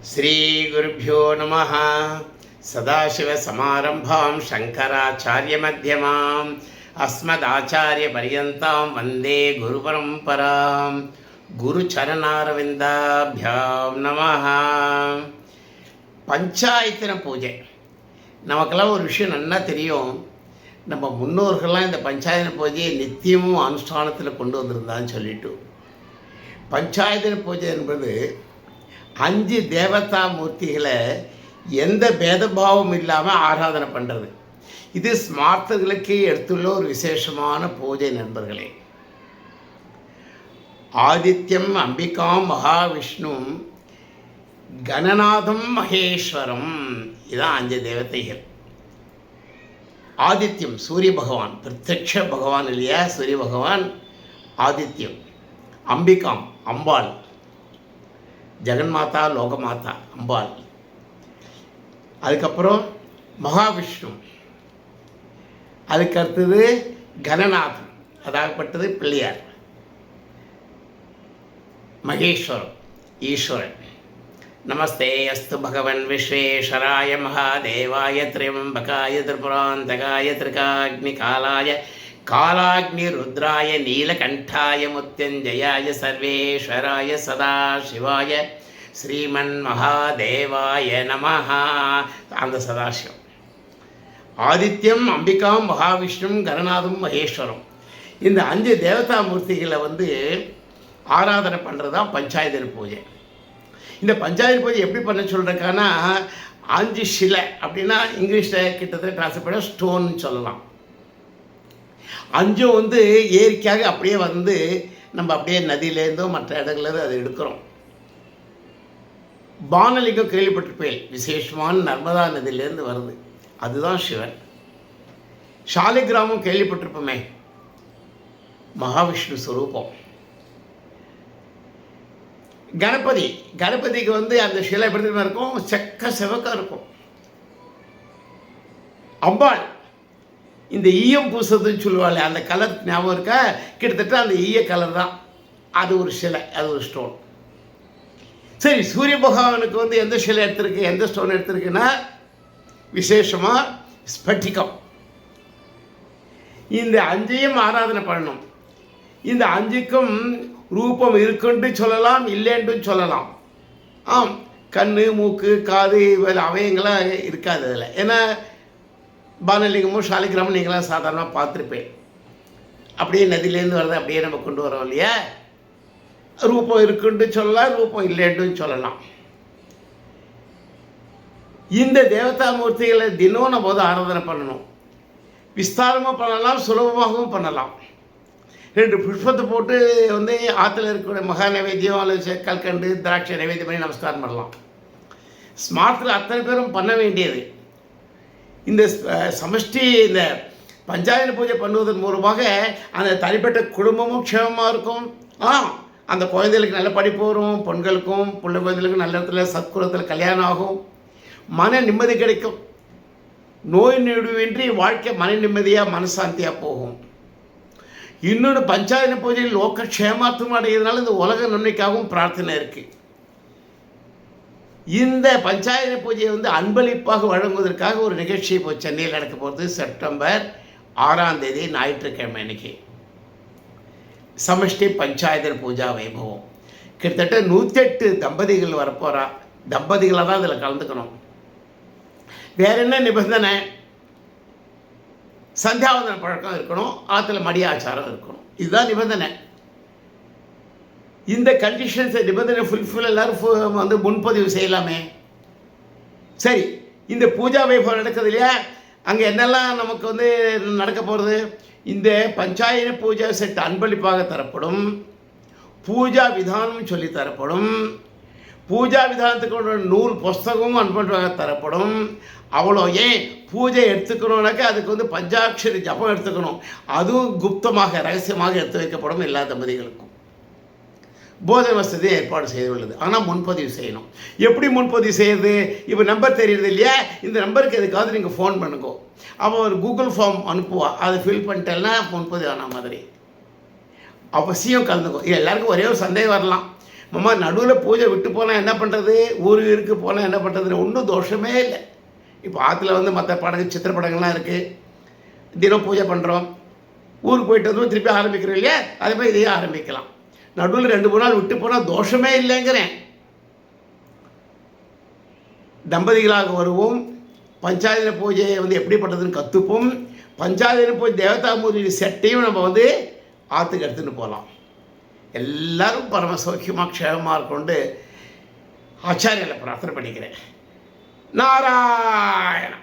श्रीगुरुभ्यो नमः। सदाशिवसमारम्भां शङ्कराचार्यमध्यमाम् अस्मदाचार्यपर्यन्तां वन्दे गुरुपरम्परां। गुरुचरणारविन्दाभ्यां नमः. பஞ்சாயத்தின பூஜை நமக்கெல்லாம் ஒரு விஷயம் நல்லா தெரியும். நம்ம முன்னோர்கள்லாம் இந்த பஞ்சாயத்தின பூஜையை நித்தியமும் அனுஷ்டானத்தில் கொண்டு வந்திருந்தான்னு சொல்லிட்டு, பஞ்சாயத்தின பூஜை என்பது 5 தேவதா மூர்த்திகளை எந்த பேதபாவம் இல்லாமல் ஆராதனை பண்ணுறது. இது ஸ்மார்த்தர்களுக்கே எடுத்துள்ள ஒரு விசேஷமான பூஜை நண்பர்களே. ஆதித்யம் அம்பிகாம் மகாவிஷ்ணும் கணநாதம் மகேஸ்வரம், இதுதான் 5 தேவதைகள். ஆதித்யம் சூரிய பகவான், பிரத்யக்ஷ பகவான் இல்லையா சூரிய பகவான், ஆதித்யம். அம்பிகாம் அம்பாள், ஜெகன்மாதா லோகமாதா அம்பாள். அதுக்கப்புறம் மகாவிஷ்ணு, அதுக்கு அடுத்தது கணநாதன், அதாகப்பட்டது பிள்ளையார். மகேஸ்வரம் ஈஸ்வரன். நமஸ்தே அஸ்து பகவன் விஸ்வேஸ்வராய மகாதேவாய திரியம்பகாய திரிபுராந்தகாய திரிகாக்னி காலாய காலாக்னி ருத்ராய நீலகண்டாய முத்யஞ்சயாய சர்வேஸ்வராய சதாசிவாய ஸ்ரீமன் மகாதேவாய நமஹ. அந்த சதாசிவம். ஆதித்யம் அம்பிகாம் மகாவிஷ்ணும் கணநாதம் மகேஸ்வரம், இந்த 5 தேவதா மூர்த்திகளை ஆராதனை பண்ணுறது தான் பஞ்சாயத்தின பூஜை. இந்த பஞ்சாயத்து பூஜை எப்படி பண்ண சொல்கிறதுக்கானா 5 சிலை அப்படின்னா இங்கிலீஷில் கிட்டத்தட்ட ட்ரான்ஸ்ஃபர் பண்ண ஸ்டோன் சொல்லலாம். 5 இயற்கையாக அப்படியே நம்ம அப்படியே நதியிலேருந்தோ மற்ற இடங்கள்லேருந்து அதை எடுக்கிறோம். பானலிங்கம் கேள்விப்பட்டிருப்பேன், விசேஷமான நர்மதா நதியிலேருந்து வருது, அதுதான் சிவன். சாலிகிராமம் கேள்விப்பட்டிருப்போமே, மகாவிஷ்ணு ஸ்வரூபம். கணபதிக்கு அந்த சிலை எப்படி இருக்கும், செக்க செவக்க இருக்கும். அம்பாள் இந்த ஈயம் பூசுறதுன்னு சொல்லுவாள், அந்த கலர் ஞாபகம் இருக்கா? கிட்டத்தட்ட அந்த ஈய கலர் தான், அது ஒரு சிலை, அது ஒரு ஸ்டோன். சரி, சூரிய பகவானுக்கு எந்த சிலை எடுத்திருக்கு, எந்த ஸ்டோன் எடுத்திருக்குன்னா விசேஷமாக ஸ்பட்டிகம். இந்த 5ஐயும் ஆராதனை பண்ணணும். இந்த 5க்கும் ரூபம் இருக்குன்னு சொல்லலாம், இல்லைன்னு சொல்லலாம். ஆம், கண் மூக்கு காது அவயங்களாம் இருக்காது அதில். ஏன்னா பானலிங்கமும் சாலிகிராமும் நீங்களாம் சாதாரணமாக பார்த்துருப்பேன். அப்படியே நதியிலேருந்து வரதை அப்படியே நம்ம கொண்டு வரோம் இல்லையா. ரூபம் இருக்குன்னு சொல்லலாம், ரூபம் இல்லைன்னு சொல்லலாம். இந்த தேவதா மூர்த்திகளை தினம் நம்ம ஆராதனை பண்ணணும். விஸ்தாரமாக பண்ணலாம், சுலபமாகவும் பண்ணலாம். 2 புஷ்பத்தை போட்டு ஆற்றுல இருக்கிற மகா நைவேத்தியம் அல்லது கல்கண்டு திராட்சை நைவேத்தியம் பண்ணி நமஸ்காரம் பண்ணலாம். ஸ்மார்த்தில் அத்தனை பேரும் பண்ண வேண்டியது. இந்த சமஷ்டி இந்த பஞ்சாயத்து பூஜை பண்ணுவதன் மூலமாக அந்த தனிப்பட்ட குடும்பமும் க்ஷேமமாக இருக்கும். அந்த குழந்தைகளுக்கு நல்ல படிப்பு வரும், பெண்களுக்கும் பிள்ளை குழந்தைகளுக்கும் நல்ல இடத்துல சத்குலத்தில் கல்யாணம் ஆகும், மன நிம்மதி கிடைக்கும், நோய் நொடிவின்றி வாழ்க்கை மன நிம்மதியாக மனசாந்தியாக போகும். இன்னொன்று, பஞ்சாயத்து பூஜையில் லோக க்ஷேமார்த்தம் அடைகிறதுனால இந்த உலக நன்மைக்காகவும் பிரார்த்தனை இருக்குது. இந்த பஞ்சாயத்து பூஜையை அன்பளிப்பாக வழங்குவதற்காக ஒரு நிகழ்ச்சி இப்போ சென்னையில் நடக்க போகிறது. செப்டம்பர் 6ஆம் தேதி ஞாயிற்றுக்கிழமை அன்னைக்கு சமஷ்டி பஞ்சாயத்து பூஜா வைபவம். கிட்டத்தட்ட 108 தம்பதிகள் வரப்போகிறா. தம்பதிகளாக தான் அதில் கலந்துக்கணும். வேற என்ன நிபந்தனை? சந்தியாவந்தன பழக்கம் இருக்கணும், ஆற்றுல மடி ஆச்சாரம் இருக்கணும், இதுதான் நிபந்தனை. இந்த கண்டிஷன்ஸை நிபந்தனை ஃபுல்ஃபில் எல்லோரும் முன்பதிவு செய்யலாமே. சரி, இந்த பூஜா வைபவம் நடக்குது இல்லையா, அங்கே என்னெல்லாம் நமக்கு நடக்க போகிறது? இந்த பஞ்சாயத்து பூஜா செட் அன்பளிப்பாக தரப்படும், பூஜா விதானம் சொல்லி தரப்படும், பூஜா விதானத்துக்கு நூல் புஸ்தகமும் அன்பளிப்பாக தரப்படும். அவ்வளோ ஏன் பூஜை எடுத்துக்கணுன்னாக்கா அதுக்கு பஞ்சாட்சரி ஜபம் எடுத்துக்கணும். அதுவும் குப்தமாக ரகசியமாக எடுத்து வைக்கப்படும் எல்லா தம்பதிகளுக்கும். போதை வசதி ஏற்பாடு செய்துள்ளது, ஆனால் முன்பதிவு செய்யணும். எப்படி முன்பதிவு செய்யுது? இப்போ நம்பர் தெரியுது இல்லையா, இந்த நம்பருக்கு எதுக்காவது நீங்கள் ஃபோன் பண்ணுங்க. அவன் ஒரு கூகுள் ஃபார்ம் அனுப்புவா, அதை ஃபில் பண்ணிட்டேன்னா முன்பதிவு ஆன மாதிரி. அவசியம் கலந்துக்கும். எல்லாருக்கும் ஒரே ஒரு சந்தேகம் வரலாம், அம்மா நடுவில் பூஜை விட்டு போனால் என்ன பண்ணுறது, ஊருக்கு போனால் என்ன பண்ணுறதுன்னு ஒன்றும் தோஷமே இல்லை. இப்போ ஆற்றுல வந்து மற்ற படங்கள் சித்திரப்படங்கள்லாம் இருக்குது, தினம் பூஜை பண்ணுறோம், ஊருக்கு போயிட்டு வந்து திருப்பி ஆரம்பிக்கிறோம் இல்லையா, அதே மாதிரி இதையே ஆரம்பிக்கலாம். நடுவில் 2-3 நாள் விட்டு போனால் தோஷமே இல்லைங்கிறேன். தம்பதிகளாக வருவோம், பஞ்சாயத்து பூஜையை வந்து எப்படி பண்ணுறதுன்னு கற்றுப்போம். பஞ்சாயத்து பூஜை தேவதாமூர்த்தி செட்டையும் நம்ம வந்து ஆற்றுக்கு எடுத்துகிட்டு போகலாம். எல்லாரும் பரம சௌக்கியமாக க்ஷேமமாக இருக்கொண்டு ஆச்சாரியனை பிரார்த்தனை பண்ணிக்கிறேன். நாராயண